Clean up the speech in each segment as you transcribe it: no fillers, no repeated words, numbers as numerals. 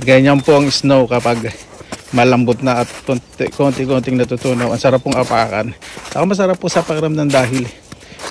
Ganyan po ang snow kapag malambot na at konti-konting natutunaw. Ang sarap pong apakan. Saka masarap po sa pakiramdam dahil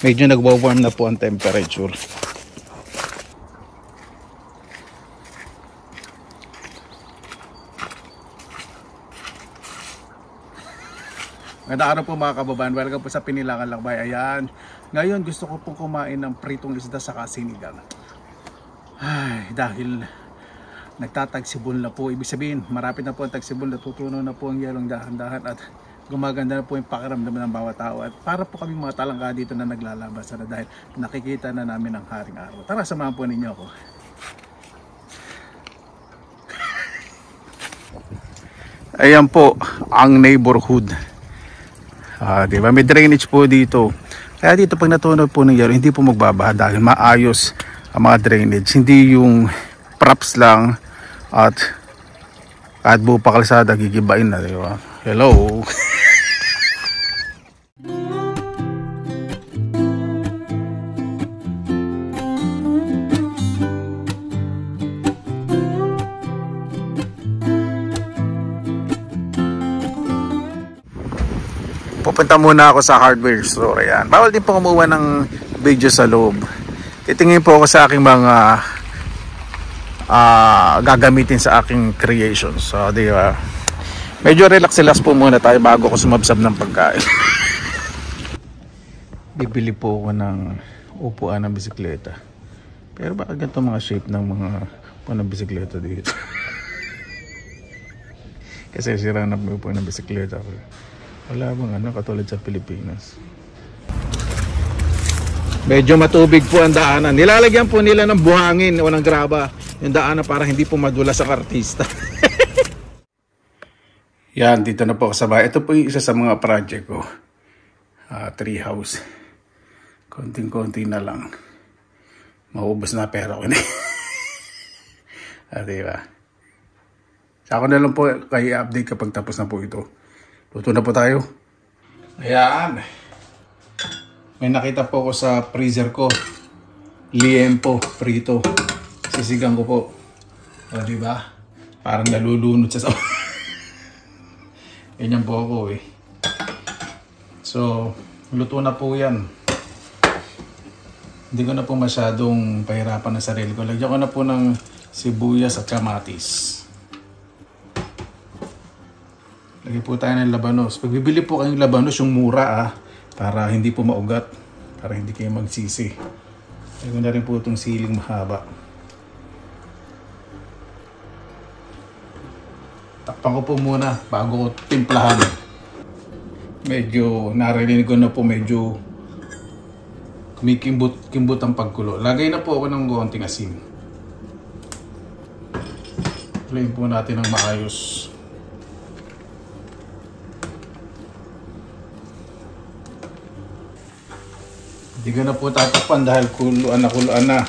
medyo nagwa-warm na po ang temperature. Magandang araw po mga kababayan. Welcome po sa Pinilangan Lakbay. Ayan. Ngayon gusto ko pong kumain ng pritong isda sa sinigang. Ay, dahil nagtatagsibol na po. Ibig sabihin, marapit na po ang tagsibol. Natutunaw na po ang yelong dahan-dahan at gumaganda na po yung pakiramdam ng bawat tao. At para po kami mga talangka dito na naglalabas na dahil nakikita na namin ang haring araw. Tara, samahan po ninyo ako. Ayan po ang neighborhood. Diba? May drainage po dito. Kaya dito pag natunaw po ng yelo, hindi po magbabaha dahil maayos ang mga drainage. Hindi yung props lang at kahit buo pa kalsada gigibain na, diba? Hello. Pupunta muna ako sa hardware store. Ayan. Bawal din po kumuha ng video sa loob. Titingin po ako sa aking mga gagamitin sa aking creations. So, di ba? Medyo relax po muna tayo bago ako sumabsab ng pagkain. Bibili po ako ng upuan ng bisikleta. Pero bakit ganito mga shape ng mga upuan ng bisikleta dito? Kasi sira na po upuan ng bisikleta. Wala bang katulad sa Pilipinas. Medyo matubig po ang daanan. Nilalagyan po nila ng buhangin o ng graba yung daanan para hindi po madula sa kartista. Yan, dito na po ako sa bahay. Ito po yung isa sa mga project ko. Tree house. Konting-konti na lang. Maubos na pera ko na. Diba? Sa ako na lang po kayo update kapag tapos na po ito. Luto na po tayo. Ayan. May nakita po ko sa freezer ko. Liempo, prito. Sisigang ko po. O, diba? Parang nalulunod sa sabaw. Ganyan po ako eh. So, luto na po yan. Hindi ko na po masyadong pahirapan ng sarili ko. Lagyan ko na po ng sibuyas at kamatis. Lagyan po tayo ng labanos. Pag bibili po kayong labanos, yung mura para hindi po maugat. Para hindi kayo magsisi. Lagyan na rin po itong siling mahaba. Takpan ko po muna bago ko timplahan. Medyo narinig ko na po medyo kumikimbot ang pagkulo. Lagay na po ako ng konting asin. Lagyan po natin ng maayos. Hindi ko na po tatakpan dahil kuluan na.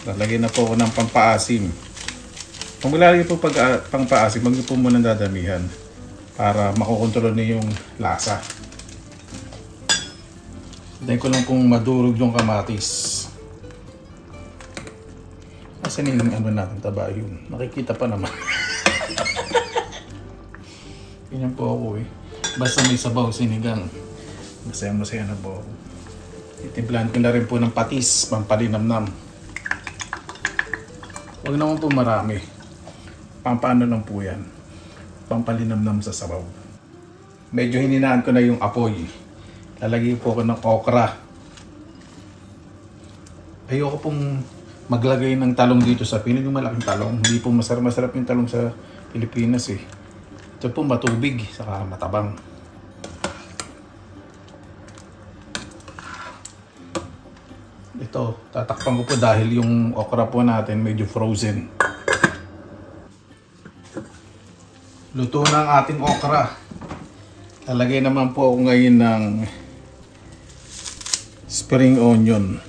Lalagyan na po ako ng pampaasim. Kung malalagay po pampaasim, huwag po muna dadamihan para makokontrol niyo yung lasa. Dahil ko lang pong madurog yung kamatis. Asan yung natin taba yun? Nakikita pa naman. Ganyan po ako eh. Basta may sabaw sinigang. Masaya na po ako. Itimplahan ko na rin po ng patis, pampalinamnam. Huwag naman po marami. Pampaano lang po yan. Pampalinamnam sa sabaw. Medyo hininaan ko na yung apoy. Lalagay po ako ng okra. Ayoko pong maglagay ng talong dito sa Pinas. Yung malaking talong. Hindi po masarap yung talong sa Pilipinas eh. Ito po matubig, saka matabang. Ito, tatakpan ko po dahil yung okra po natin medyo frozen. Luto na ang ating okra. Lalagay naman po ako ngayon ng spring onion.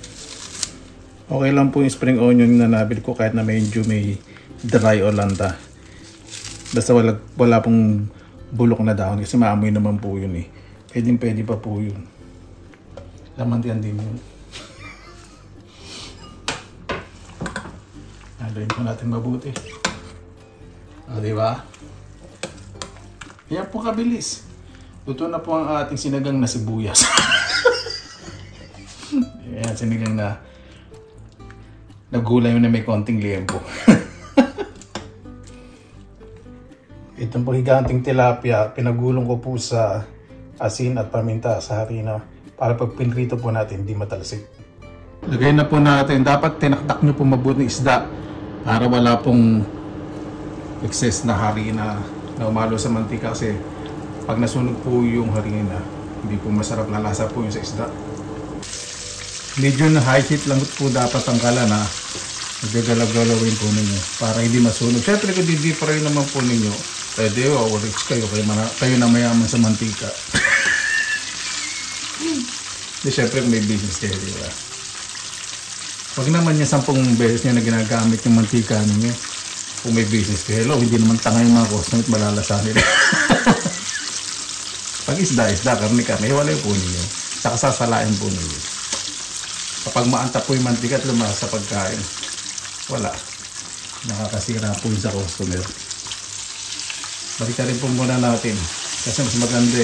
Okay lang po yung spring onion na nabili ko kahit na medyo may dry o lanta. Basta wala pong bulok na dahon kasi maamoy naman po yun eh. Pwede pa po yun. Laman din yun. Haloyin po natin mabuti. Di ba? Kaya po kabilis. Luto na po ang ating sinigang na sibuyas. Ayan, sinigang na nagulay na may konting liempo. Itong po higanting tilapia, pinagulong ko po sa asin at paminta sa harina para pag pinrito po natin, hindi matalsik. Lagay na po natin, dapat tinaktak nyo po mabuti isda para wala pong excess na harina na umalo sa mantika kasi pag nasunog po yung harina, hindi po masarap na lasa po yung sa isda. Medyo na high heat lang po dapat ang kala na nagagalaw-galawin po ninyo para hindi masunog. Siyempre kung di-fry naman po ninyo, pwede rich kayo, kayo na mayaman sa mantika. Di siyempre may business kayo, di ba? Pag naman niya 10 beses niya na ginagamit yung mantika ninyo, kung may business kayo, hello, hindi naman tanga yung mga customer at malalasanin. Pag isda, karne, hiwalay po ninyo. Saka sasalain po ninyo. Kapag maanta po yung mantika at lumasa sa pagkain, wala. Nakakasira po yun sa customer. Balikan rin po muna natin. Kasi mas maganda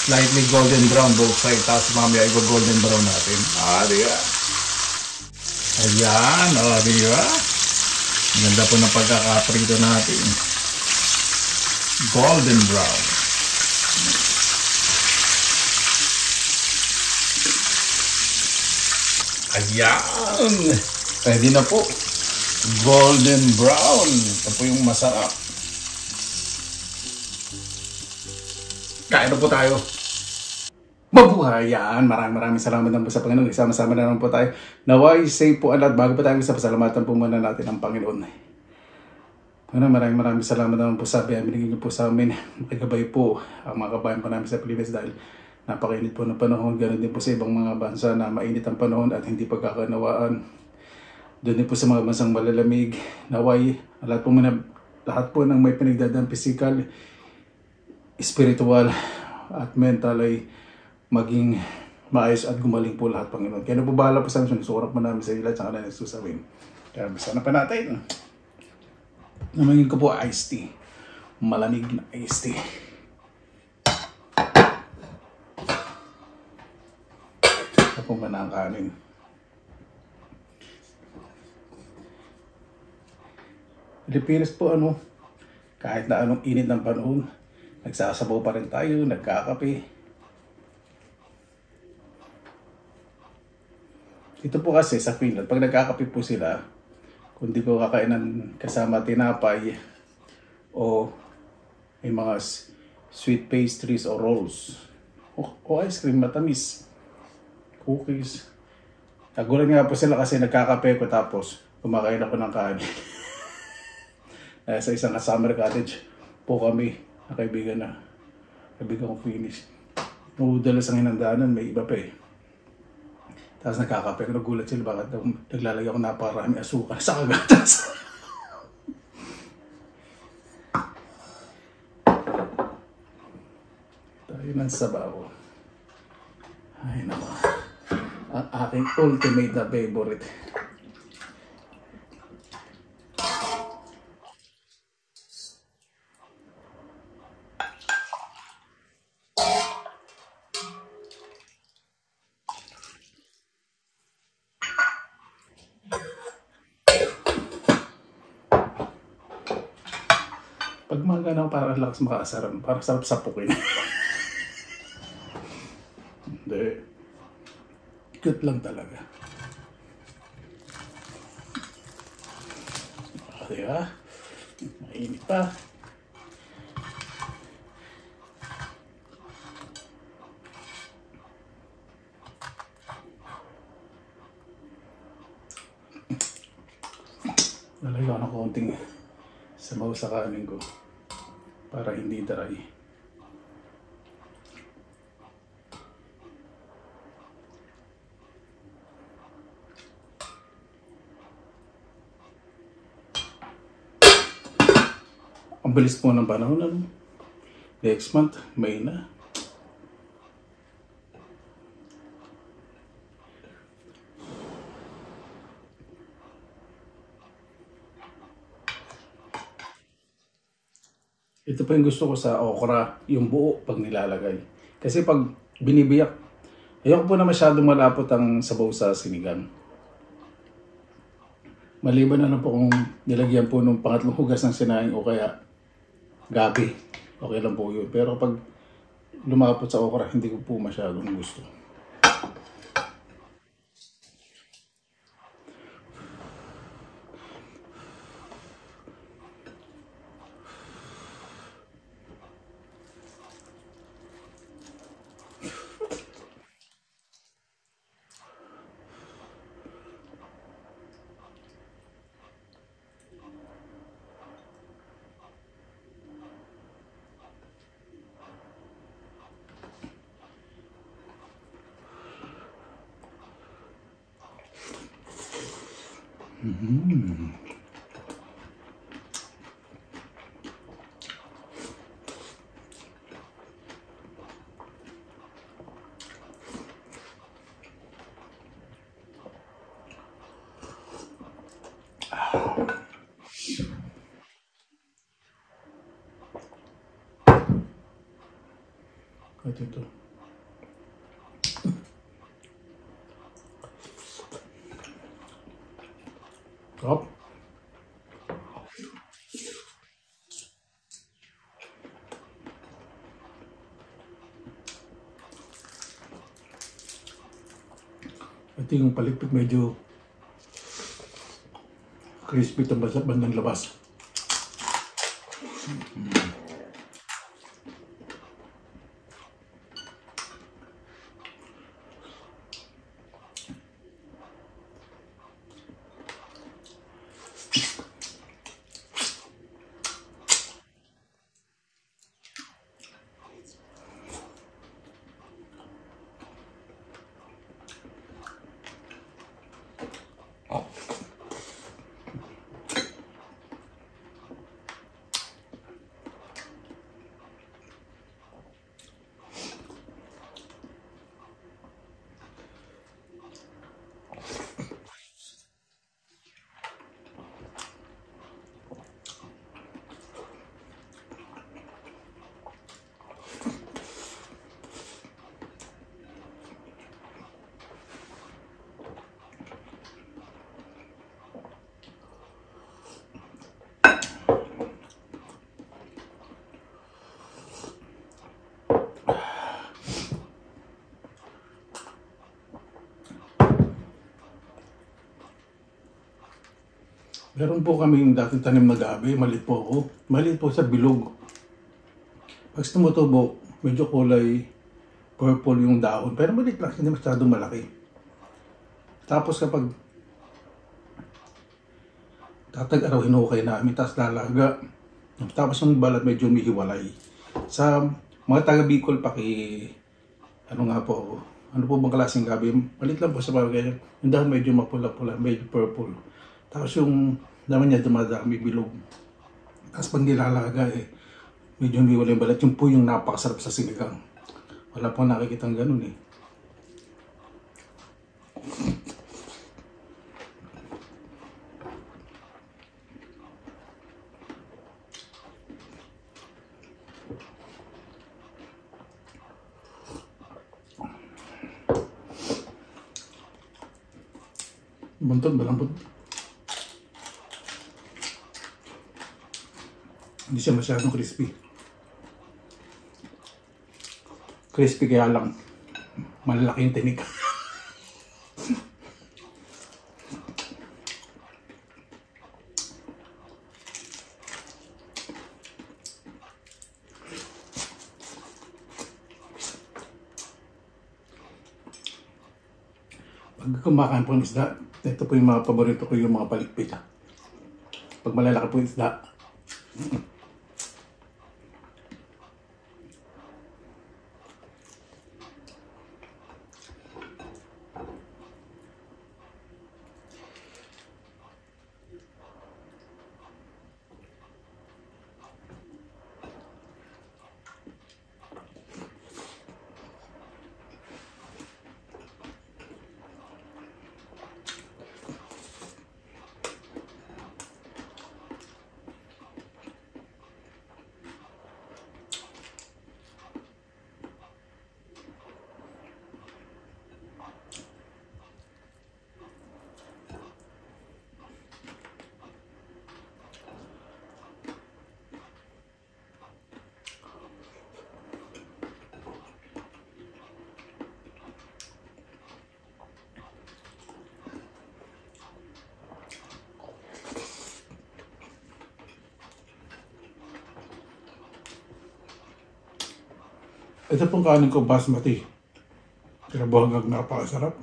slightly golden brown both sides. Tapos mamaya i-golden brown natin. Di ba? Ayan, di ba? Ganda po ng pagkakaprito natin. Golden brown. Ayan! Pwede na po. Golden brown. Ito po yung masarap. Kain na po tayo. Mabuhay! Yan! Maraming salamat na po sa Panginoon. Isama-sama na naman po tayo. Naway, safe po ang lahat. Bago pa tayo sa pasalamatan po muna natin ang Panginoon. Maraming salamat naman po sa binigyan niyo po sa amin. Makikabay po ang mga kabayan po namin sa Pilipinas dahil napakainit po ng panahon. Ganon din po sa ibang mga bansa na mainit ang panahon at hindi pagkakanawaan. Doon din po sa mga bansang malalamig. Naway, lahat po ng may pinagdadaan physical, spiritual at mental ay maging maayos at gumaling po lahat, Panginoon. Kaya nabubahala po sa amin, susurap mo namin sa ilan at saka na nagsusawin. Kaya basta na pa natin. Namangin ko po iced tea. Malamig na iced tea. Ito po ba na ang kanin? Pilipinas po kahit na anong init ng panahon, nagsasabaw pa rin tayo, nagkakape. Ito po kasi sa Finland, pag nagkakape po sila, kung di ko kakainan kasama tinapay o may mga sweet pastries o rolls o ice cream matamis, cookies. Nagulat nga po sila kasi nagkakape ko tapos kumakain ako ng kanin. Sa isang summer cottage po kami, kaibigan ko finish. Noodles ang hinandaanan, may iba pa Tapos nagkakape ko, nagulat sila bakit naglalagay ako napakarami asukal sa kagatas. Tayo ng sabaw. Ay naku. Ang aking ultimate na favorite. Pag mga gano'n, parang lakas makaasaran. Parang sarap sapukin. Hindi. Cute lang talaga. Diba? Mainit pa. Lalagyan ko ng konting sabaw sa kanin ko para hindi dry. Ang bilis po ng panahon. Next month, May na. Ito pa yung gusto ko sa okra, yung buo pag nilalagay. Kasi pag binibiyak, ayoko po na masyadong malapot ang sabaw sa sinigang. Maliban na lang po kung nilagyan po ng pangatlong hugas ng sinaing o kaya gabi. Okay lang po yun. Pero pag lumapot sa okra, hindi ko po masyadong gusto. At ito. Hop. Ito yung palikpik medyo crispy ito sa bandang labas. Meron po kaming dating tanim na gabi, maliit po ako. Maliit po sa bilog. Pag tumutubo, medyo kulay purple yung dahon. Pero maliit lang, hindi masyadong malaki. Tapos kapag tatag-araw, hinukay namin, tapos lalaga. Tapos yung balat medyo mihiwalay. Sa mga taga-Bicol, ano nga po, ano po bang klaseng gabi? Maliit lang po sa bagay. Yung dahon medyo mapula-pula, medyo purple. Tapos yung naman niya dumadami, bilog. Tapos pag nilalaga medyo humiwala yung balat. Yung po yung napakasarap sa sinigang. Wala po nakikitang ganun Buntot, malambot. Hindi siya masyadong crispy. Crispy kaya lang malaki yung tinik. Pag kumakain po ng isda, ito po yung mga paborito ko, yung mga palikpik. Pag malalaki po yung isda. Ito pong kanin ko basmati. Kinabuhanggang napakasarap.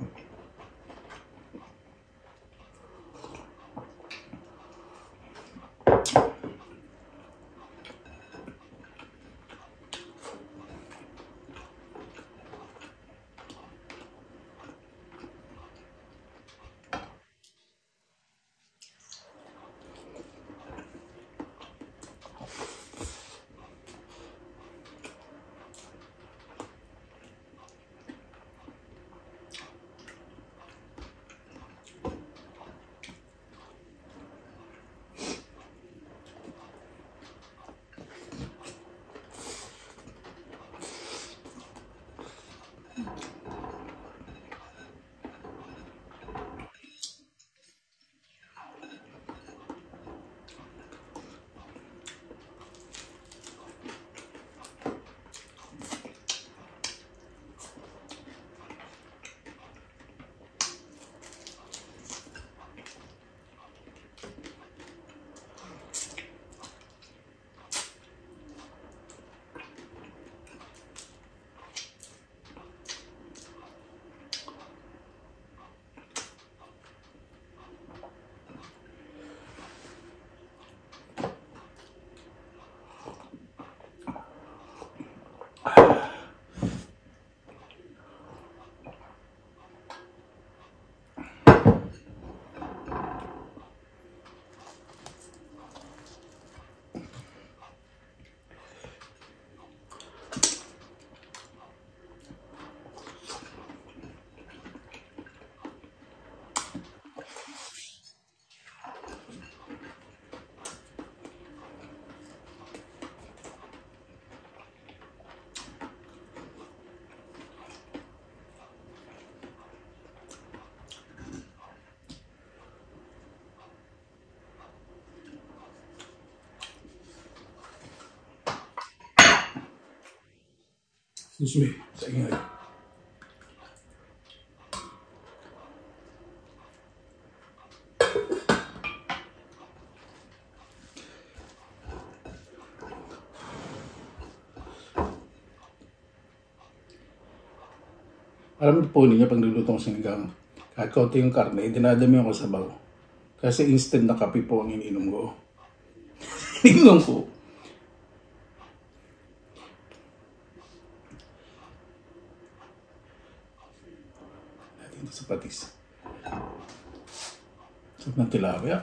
Excuse me, sa ingay. Alam niyo po ninyo pag nilutong sinigang, kahit konti yung karne, dinadami ako sa sabaw. Kasi instant na kape po ang iniinom ko. Iniinom ko. Natin ito sa patis. Sarap ng tilapia.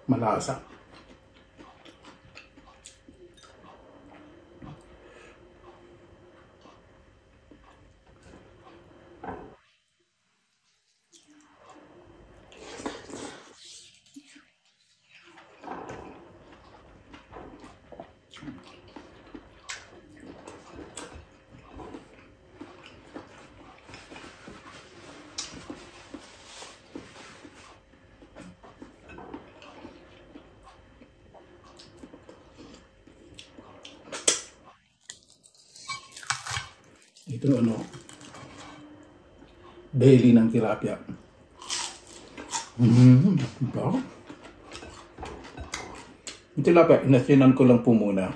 Malasa. Ito ano, belly ng tilapia. Diba? Yung tilapia, inasinan ko lang po muna.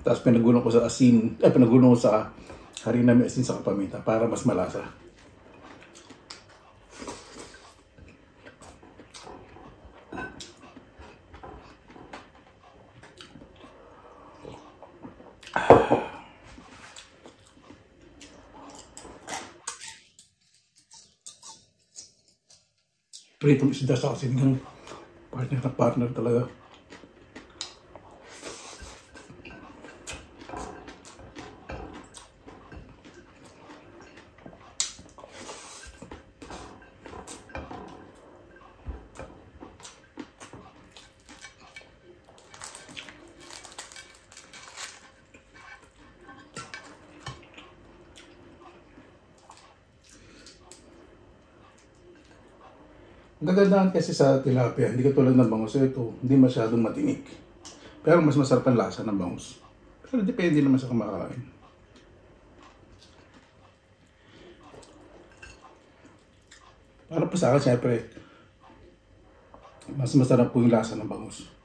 Tapos pinagulong ko sa asin, pinagulong ko sa harina may asin sa paminta para mas malasa. Pritong isda sa asin ng partner na partner talaga. Ang kagandahan kasi sa tilapia, hindi katulad ng bangus ito, hindi masyadong matinik. Pero mas masarap ang lasa ng bangus. Pero depende naman sa kumakain. Para po sa akin, siyempre, Mas masarap po yung lasa ng bangus.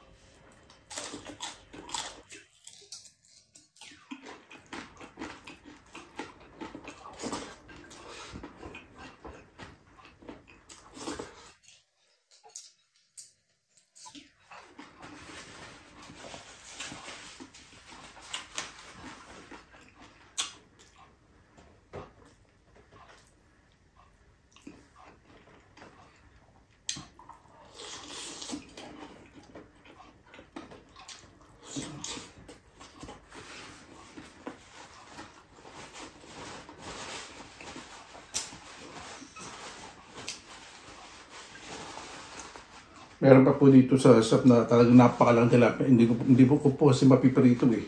Meron pa po dito sa shop na talagang napakalang tilapia. Hindi po ko po kasi mapiprito eh.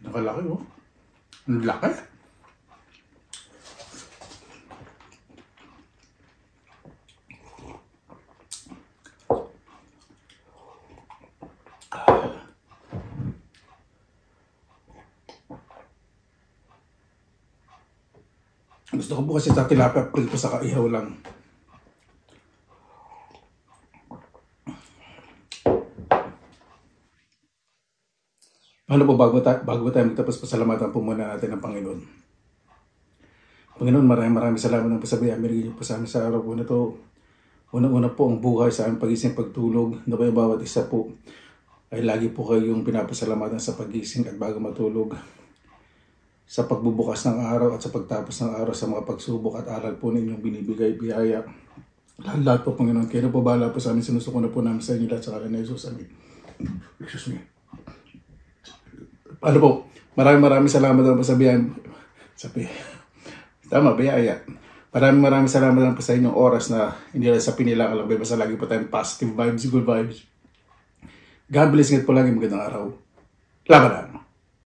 Nakalaki oh. Ang laki. Gusto ko po kasi sa tilapia prito sa kaihaw lang. Ano po, bago tayo magtapos, pasalamatan po muna natin ang Panginoon. Panginoon, maraming salamat ng pasabi. Binigay niyo po sa amin sa araw po na ito. Una-una po ang buhay sa aming pagising, pagtulog. Na kayo bawat isa po ay lagi po kayong pinapasalamatan sa pagising at bago matulog. Sa pagbubukas ng araw at sa pagtapos ng araw, sa mga pagsubok at aral po ninyong binibigay, biyaya. Lahat po, Panginoon. Kayo na po bahala po sa amin. Sinusuko na po namin sa inyo lahat sa kalan na Jesus. Amen. Excuse me. Ano po, maraming salamat ang pasabihan. Tama, biyaya. Maraming salamat lang po sa inyong oras na hindi lang sa pinilang lang. Basta lagi po tayong positive vibes, good vibes. God bless, ingat po lagi, magandang araw. Laban lang.